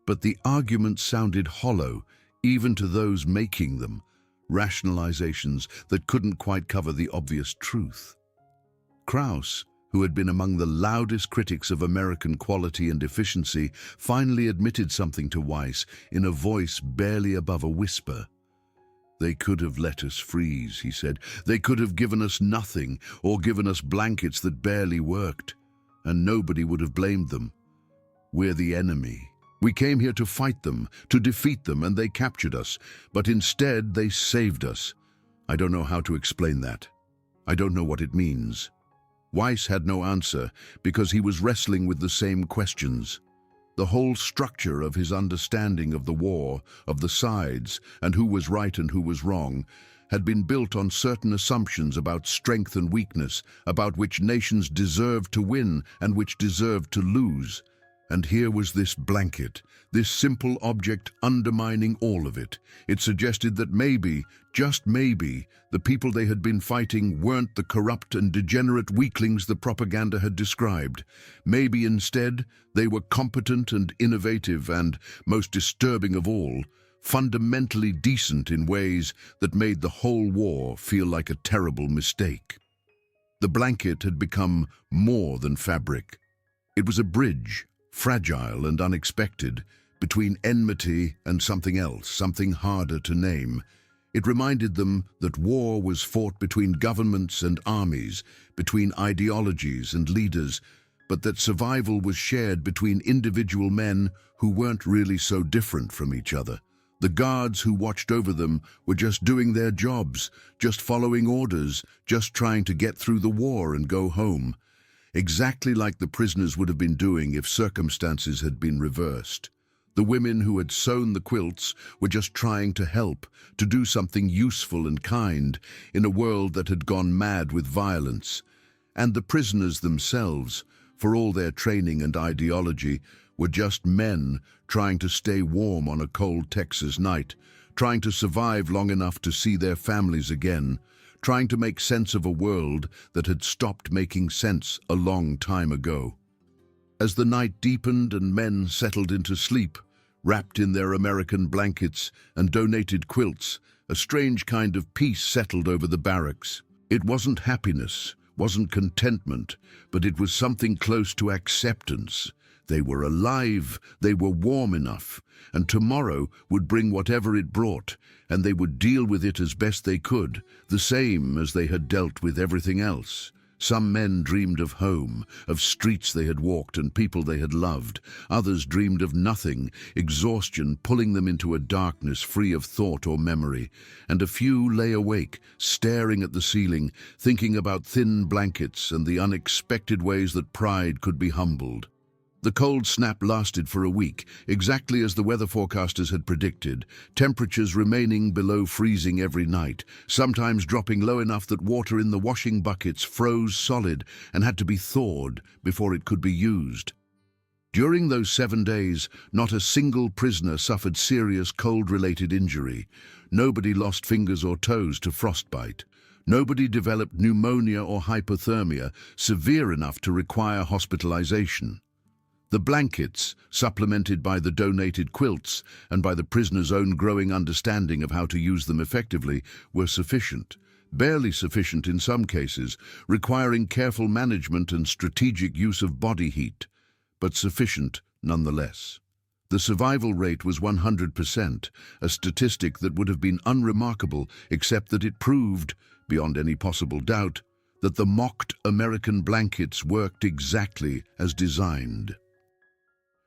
But the arguments sounded hollow, even to those making them, rationalizations that couldn't quite cover the obvious truth. Krauss, who had been among the loudest critics of American quality and efficiency, finally admitted something to Weiss in a voice barely above a whisper. "They could have let us freeze," he said. "They could have given us nothing or given us blankets that barely worked, and nobody would have blamed them. We're the enemy. We came here to fight them, to defeat them, and they captured us, but instead they saved us. I don't know how to explain that. I don't know what it means." Weiss had no answer because he was wrestling with the same questions. The whole structure of his understanding of the war, of the sides, and who was right and who was wrong, had been built on certain assumptions about strength and weakness, about which nations deserved to win and which deserved to lose. And here was this blanket, this simple object undermining all of it. It suggested that maybe, just maybe, the people they had been fighting weren't the corrupt and degenerate weaklings the propaganda had described. Maybe instead, they were competent and innovative and, most disturbing of all, fundamentally decent in ways that made the whole war feel like a terrible mistake. The blanket had become more than fabric. It was a bridge, fragile and unexpected, between enmity and something else, something harder to name. It reminded them that war was fought between governments and armies, between ideologies and leaders, but that survival was shared between individual men who weren't really so different from each other. The guards who watched over them were just doing their jobs, just following orders, just trying to get through the war and go home. Exactly like the prisoners would have been doing if circumstances had been reversed. The women who had sewn the quilts were just trying to help, to do something useful and kind in a world that had gone mad with violence. And the prisoners themselves, for all their training and ideology, were just men trying to stay warm on a cold Texas night, trying to survive long enough to see their families again, trying to make sense of a world that had stopped making sense a long time ago. As the night deepened and men settled into sleep, wrapped in their American blankets and donated quilts, a strange kind of peace settled over the barracks. It wasn't happiness, wasn't contentment, but it was something close to acceptance. They were alive, they were warm enough, and tomorrow would bring whatever it brought, and they would deal with it as best they could, the same as they had dealt with everything else. Some men dreamed of home, of streets they had walked and people they had loved. Others dreamed of nothing, exhaustion pulling them into a darkness free of thought or memory. And a few lay awake, staring at the ceiling, thinking about thin blankets and the unexpected ways that pride could be humbled. The cold snap lasted for a week, exactly as the weather forecasters had predicted, temperatures remaining below freezing every night, sometimes dropping low enough that water in the washing buckets froze solid and had to be thawed before it could be used. During those 7 days, not a single prisoner suffered serious cold-related injury. Nobody lost fingers or toes to frostbite. Nobody developed pneumonia or hypothermia severe enough to require hospitalization. The blankets, supplemented by the donated quilts and by the prisoners' own growing understanding of how to use them effectively, were sufficient, barely sufficient in some cases, requiring careful management and strategic use of body heat, but sufficient nonetheless. The survival rate was 100%, a statistic that would have been unremarkable except that it proved, beyond any possible doubt, that the mocked American blankets worked exactly as designed.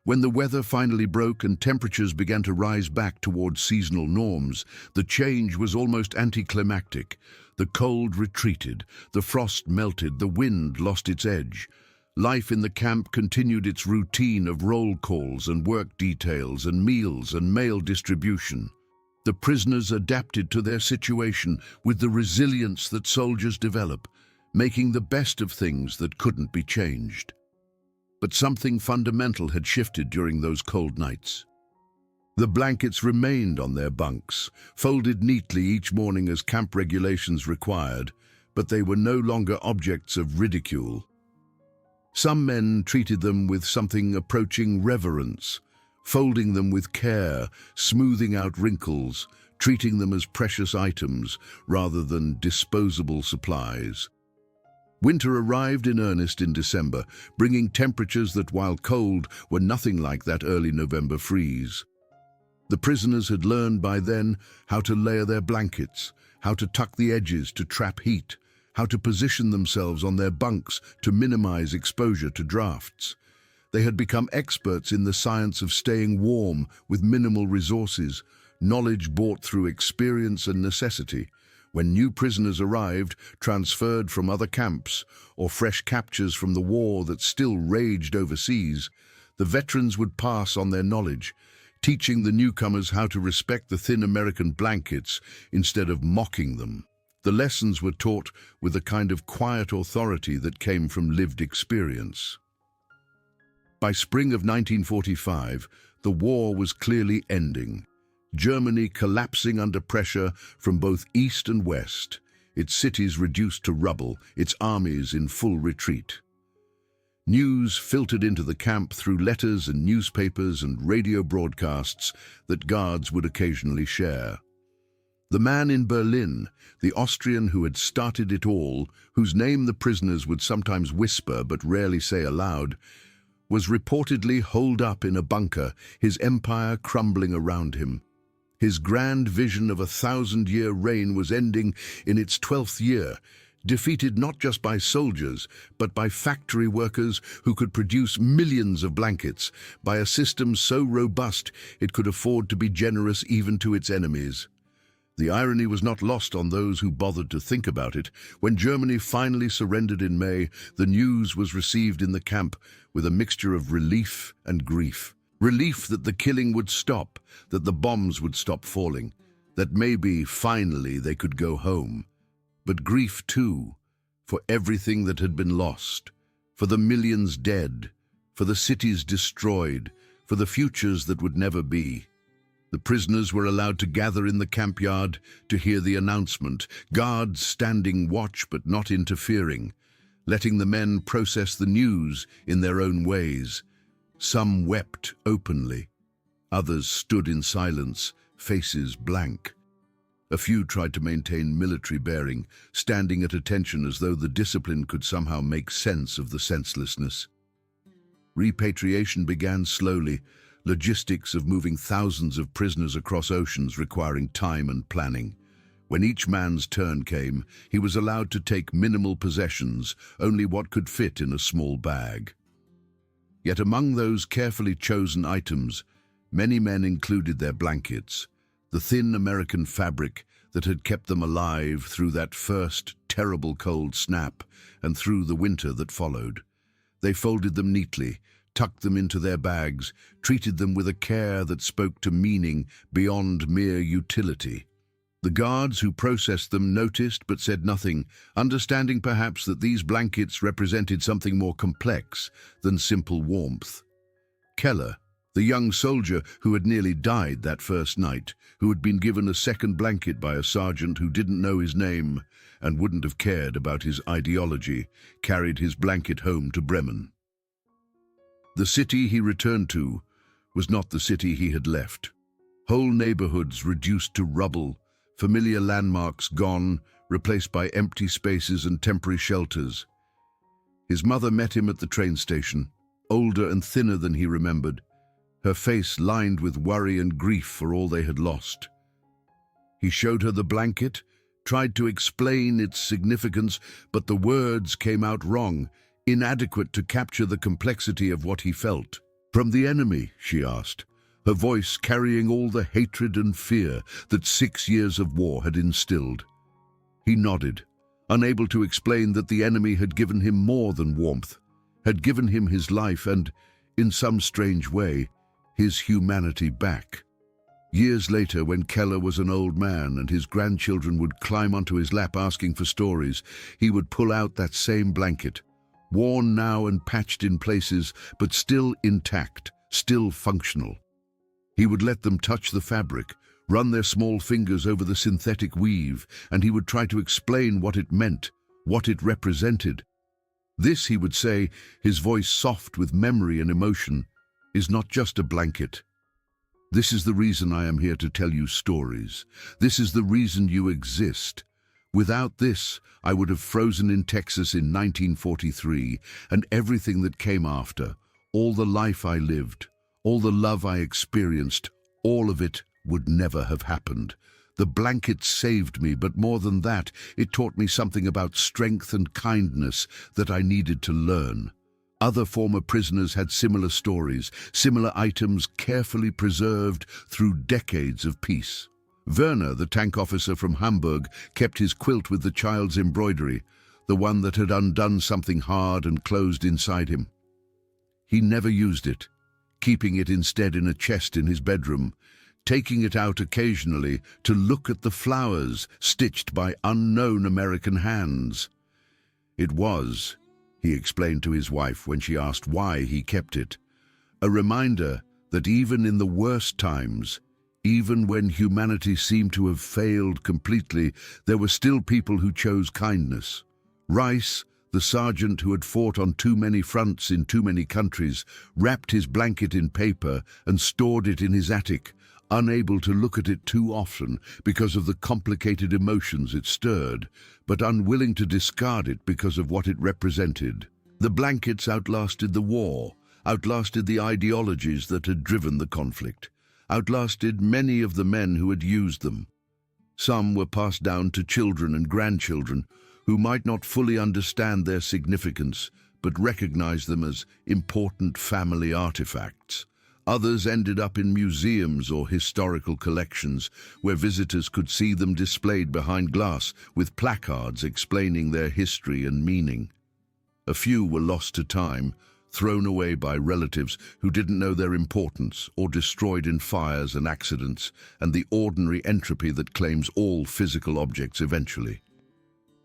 When the weather finally broke and temperatures began to rise back towards seasonal norms, the change was almost anticlimactic. The cold retreated, the frost melted, the wind lost its edge. Life in the camp continued its routine of roll calls and work details and meals and mail distribution. The prisoners adapted to their situation with the resilience that soldiers develop, making the best of things that couldn't be changed. But something fundamental had shifted during those cold nights. The blankets remained on their bunks, folded neatly each morning as camp regulations required, but they were no longer objects of ridicule. Some men treated them with something approaching reverence, folding them with care, smoothing out wrinkles, treating them as precious items rather than disposable supplies. Winter arrived in earnest in December, bringing temperatures that, while cold, were nothing like that early November freeze. The prisoners had learned by then how to layer their blankets, how to tuck the edges to trap heat, how to position themselves on their bunks to minimize exposure to drafts. They had become experts in the science of staying warm with minimal resources, knowledge bought through experience and necessity. When new prisoners arrived, transferred from other camps, or fresh captures from the war that still raged overseas, the veterans would pass on their knowledge, teaching the newcomers how to respect the thin American blankets instead of mocking them. The lessons were taught with a kind of quiet authority that came from lived experience. By spring of 1945, the war was clearly ending. Germany collapsing under pressure from both east and west, its cities reduced to rubble, its armies in full retreat. News filtered into the camp through letters and newspapers and radio broadcasts that guards would occasionally share. The man in Berlin, the Austrian who had started it all, whose name the prisoners would sometimes whisper but rarely say aloud, was reportedly holed up in a bunker, his empire crumbling around him. His grand vision of a 1,000-year reign was ending in its 12th year, defeated not just by soldiers, but by factory workers who could produce millions of blankets, by a system so robust it could afford to be generous even to its enemies. The irony was not lost on those who bothered to think about it. When Germany finally surrendered in May, the news was received in the camp with a mixture of relief and grief. Relief that the killing would stop, that the bombs would stop falling, that maybe, finally, they could go home. But grief, too, for everything that had been lost, for the millions dead, for the cities destroyed, for the futures that would never be. The prisoners were allowed to gather in the camp yard to hear the announcement, guards standing watch but not interfering, letting the men process the news in their own ways. Some wept openly. Others stood in silence, faces blank. A few tried to maintain military bearing, standing at attention as though the discipline could somehow make sense of the senselessness. Repatriation began slowly, logistics of moving thousands of prisoners across oceans requiring time and planning. When each man's turn came, he was allowed to take minimal possessions, only what could fit in a small bag. Yet among those carefully chosen items, many men included their blankets, the thin American fabric that had kept them alive through that first terrible cold snap and through the winter that followed. They folded them neatly, tucked them into their bags, treated them with a care that spoke to meaning beyond mere utility. The guards who processed them noticed but said nothing, understanding perhaps that these blankets represented something more complex than simple warmth. Keller, the young soldier who had nearly died that first night, who had been given a second blanket by a sergeant who didn't know his name and wouldn't have cared about his ideology, carried his blanket home to Bremen. The city he returned to was not the city he had left. Whole neighborhoods reduced to rubble, familiar landmarks gone, replaced by empty spaces and temporary shelters. His mother met him at the train station, older and thinner than he remembered, her face lined with worry and grief for all they had lost. He showed her the blanket, tried to explain its significance, but the words came out wrong, inadequate to capture the complexity of what he felt. "From the enemy?" she asked, her voice carrying all the hatred and fear that 6 years of war had instilled. He nodded, unable to explain that the enemy had given him more than warmth, had given him his life and, in some strange way, his humanity back. Years later, when Keller was an old man and his grandchildren would climb onto his lap asking for stories, he would pull out that same blanket, worn now and patched in places, but still intact, still functional. He would let them touch the fabric, run their small fingers over the synthetic weave, and he would try to explain what it meant, what it represented. "This," he would say, his voice soft with memory and emotion, "is not just a blanket. This is the reason I am here to tell you stories. This is the reason you exist. Without this, I would have frozen in Texas in 1943, and everything that came after, all the life I lived, all the love I experienced, all of it would never have happened. The blanket saved me, but more than that, it taught me something about strength and kindness that I needed to learn." Other former prisoners had similar stories, similar items carefully preserved through decades of peace. Werner, the tank officer from Hamburg, kept his quilt with the child's embroidery, the one that had undone something hard and closed inside him. He never used it, keeping it instead in a chest in his bedroom, taking it out occasionally to look at the flowers stitched by unknown American hands. It was, he explained to his wife when she asked why he kept it, a reminder that even in the worst times, even when humanity seemed to have failed completely, there were still people who chose kindness. Rice, the sergeant who had fought on too many fronts in too many countries, wrapped his blanket in paper and stored it in his attic, unable to look at it too often because of the complicated emotions it stirred, but unwilling to discard it because of what it represented. The blankets outlasted the war, outlasted the ideologies that had driven the conflict, outlasted many of the men who had used them. Some were passed down to children and grandchildren who might not fully understand their significance, but recognize them as important family artifacts. Others ended up in museums or historical collections, where visitors could see them displayed behind glass with placards explaining their history and meaning. A few were lost to time, thrown away by relatives who didn't know their importance, or destroyed in fires and accidents, and the ordinary entropy that claims all physical objects eventually.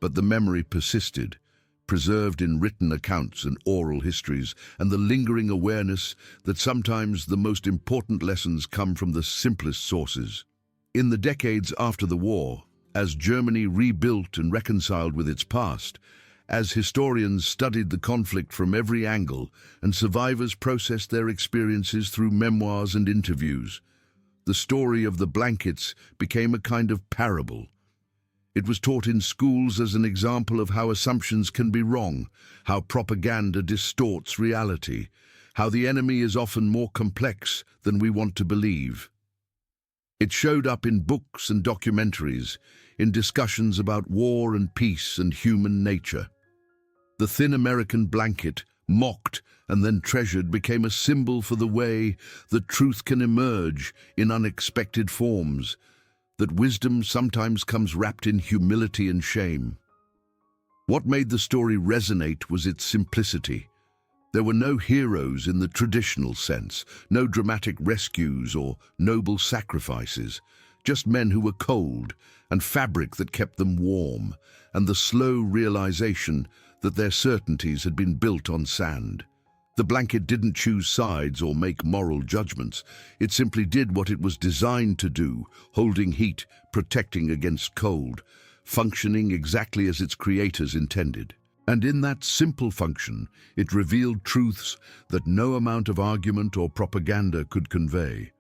But the memory persisted, preserved in written accounts and oral histories, and the lingering awareness that sometimes the most important lessons come from the simplest sources. In the decades after the war, as Germany rebuilt and reconciled with its past, as historians studied the conflict from every angle and survivors processed their experiences through memoirs and interviews, the story of the blankets became a kind of parable. It was taught in schools as an example of how assumptions can be wrong, how propaganda distorts reality, how the enemy is often more complex than we want to believe. It showed up in books and documentaries, in discussions about war and peace and human nature. The thin American blanket, mocked and then treasured, became a symbol for the way that truth can emerge in unexpected forms, that wisdom sometimes comes wrapped in humility and shame. What made the story resonate was its simplicity. There were no heroes in the traditional sense, no dramatic rescues or noble sacrifices, just men who were cold and fabric that kept them warm, and the slow realization that their certainties had been built on sand. The blanket didn't choose sides or make moral judgments. It simply did what it was designed to do, holding heat, protecting against cold, functioning exactly as its creators intended. And in that simple function, it revealed truths that no amount of argument or propaganda could convey.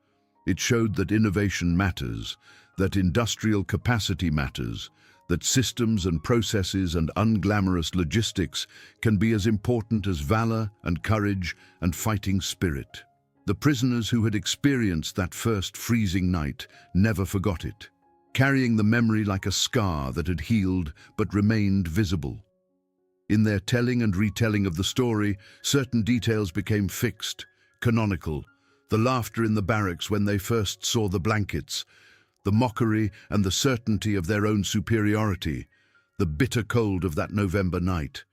It showed that innovation matters, that industrial capacity matters, that systems and processes and unglamorous logistics can be as important as valor and courage and fighting spirit. The prisoners who had experienced that first freezing night never forgot it, carrying the memory like a scar that had healed but remained visible. In their telling and retelling of the story, certain details became fixed, canonical. The laughter in the barracks when they first saw the blankets, the mockery and the certainty of their own superiority, the bitter cold of that November night,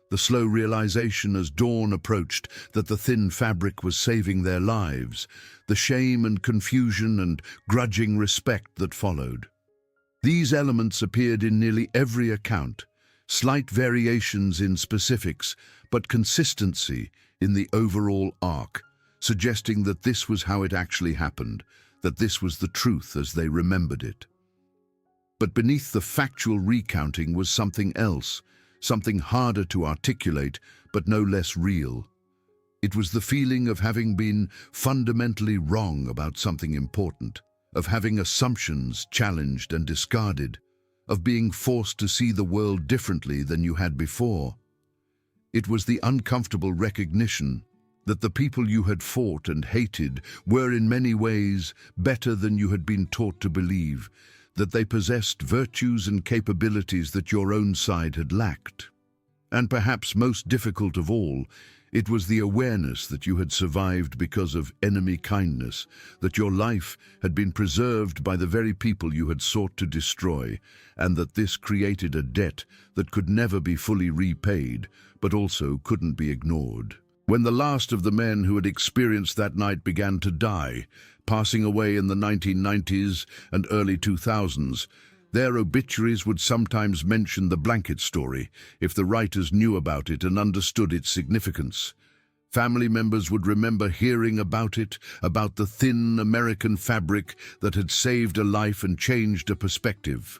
the slow realization as dawn approached that the thin fabric was saving their lives, the shame and confusion and grudging respect that followed. These elements appeared in nearly every account, slight variations in specifics, but consistency in the overall arc, suggesting that this was how it actually happened, that this was the truth as they remembered it. But beneath the factual recounting was something else, something harder to articulate, but no less real. It was the feeling of having been fundamentally wrong about something important, of having assumptions challenged and discarded, of being forced to see the world differently than you had before. It was the uncomfortable recognition that the people you had fought and hated were in many ways better than you had been taught to believe, that they possessed virtues and capabilities that your own side had lacked. And perhaps most difficult of all, it was the awareness that you had survived because of enemy kindness, that your life had been preserved by the very people you had sought to destroy, and that this created a debt that could never be fully repaid, but also couldn't be ignored. When the last of the men who had experienced that night began to die, passing away in the 1990s and early 2000s, their obituaries would sometimes mention the blanket story if the writers knew about it and understood its significance. Family members would remember hearing about it, about the thin American fabric that had saved a life and changed a perspective.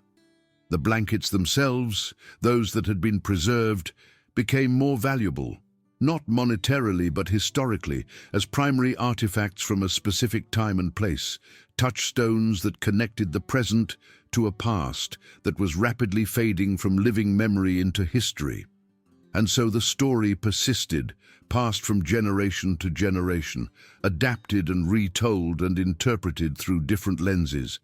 The blankets themselves, those that had been preserved, became more valuable, not monetarily but historically, as primary artifacts from a specific time and place, touchstones that connected the present to a past that was rapidly fading from living memory into history. And so the story persisted, passed from generation to generation, adapted and retold and interpreted through different lenses.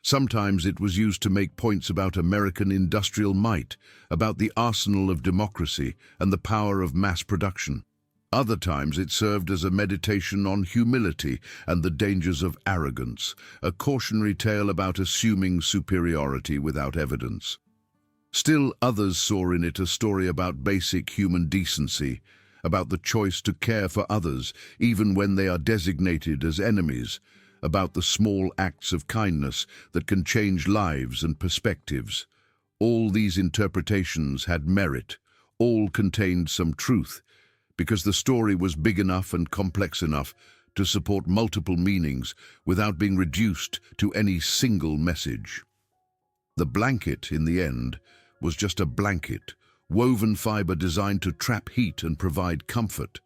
Sometimes it was used to make points about American industrial might, about the arsenal of democracy and the power of mass production. Other times it served as a meditation on humility and the dangers of arrogance, a cautionary tale about assuming superiority without evidence. Still others saw in it a story about basic human decency, about the choice to care for others even when they are designated as enemies, about the small acts of kindness that can change lives and perspectives. All these interpretations had merit, all contained some truth, because the story was big enough and complex enough to support multiple meanings without being reduced to any single message. The blanket, in the end, was just a blanket, woven fiber designed to trap heat and provide comfort.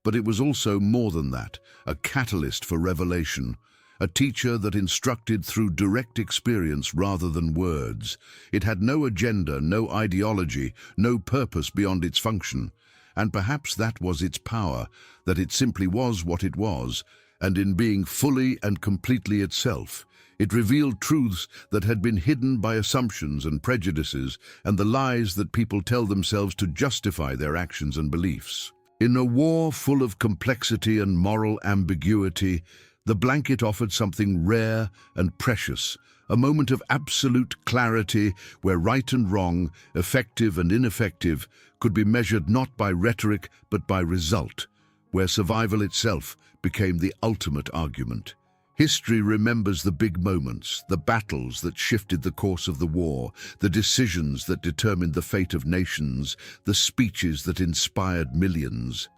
But it was also more than that, a catalyst for revelation, a teacher that instructed through direct experience rather than words. It had no agenda, no ideology, no purpose beyond its function. And perhaps that was its power, that it simply was what it was, and in being fully and completely itself, It revealed truths that had been hidden by assumptions and prejudices and the lies that people tell themselves to justify their actions and beliefs. In a war full of complexity and moral ambiguity, the blanket offered something rare and precious, a moment of absolute clarity where right and wrong, effective and ineffective, could be measured not by rhetoric but by result, where survival itself became the ultimate argument. History remembers the big moments, the battles that shifted the course of the war, the decisions that determined the fate of nations, the speeches that inspired millions.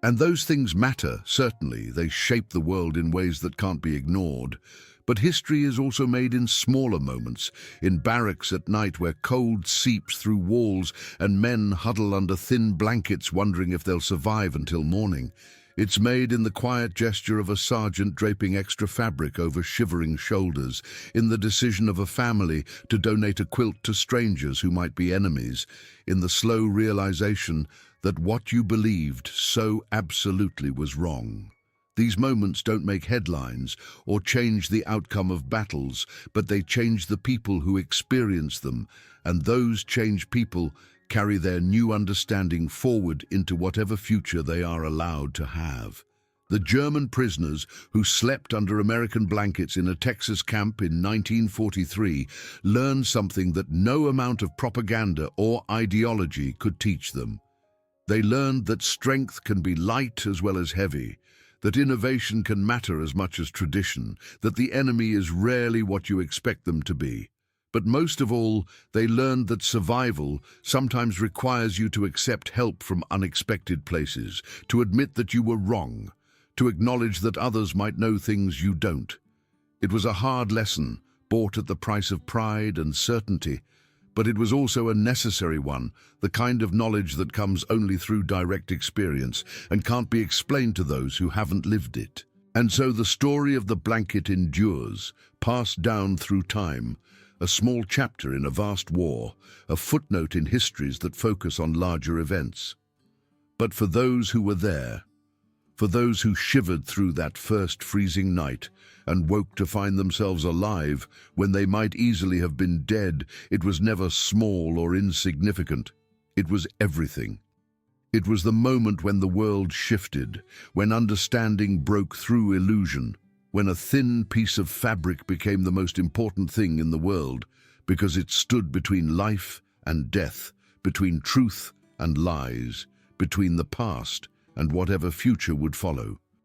And those things matter, certainly. They shape the world in ways that can't be ignored. But history is also made in smaller moments, in barracks at night where cold seeps through walls and men huddle under thin blankets wondering if they'll survive until morning. It's made in the quiet gesture of a sergeant draping extra fabric over shivering shoulders, in the decision of a family to donate a quilt to strangers who might be enemies, in the slow realization that what you believed so absolutely was wrong. These moments don't make headlines or change the outcome of battles, but they change the people who experience them, and those changed people carry their new understanding forward into whatever future they are allowed to have. The German prisoners who slept under American blankets in a Texas camp in 1943 learned something that no amount of propaganda or ideology could teach them. They learned that strength can be light as well as heavy, that innovation can matter as much as tradition, that the enemy is rarely what you expect them to be. But most of all, they learned that survival sometimes requires you to accept help from unexpected places, to admit that you were wrong, to acknowledge that others might know things you don't. It was a hard lesson, bought at the price of pride and certainty, but it was also a necessary one, the kind of knowledge that comes only through direct experience and can't be explained to those who haven't lived it. And so the story of the blanket endures, passed down through time, a small chapter in a vast war, a footnote in histories that focus on larger events. But for those who were there, for those who shivered through that first freezing night and woke to find themselves alive when they might easily have been dead, it was never small or insignificant. It was everything. It was the moment when the world shifted, when understanding broke through illusion, when a thin piece of fabric became the most important thing in the world, because it stood between life and death, between truth and lies, between the past and whatever future would follow.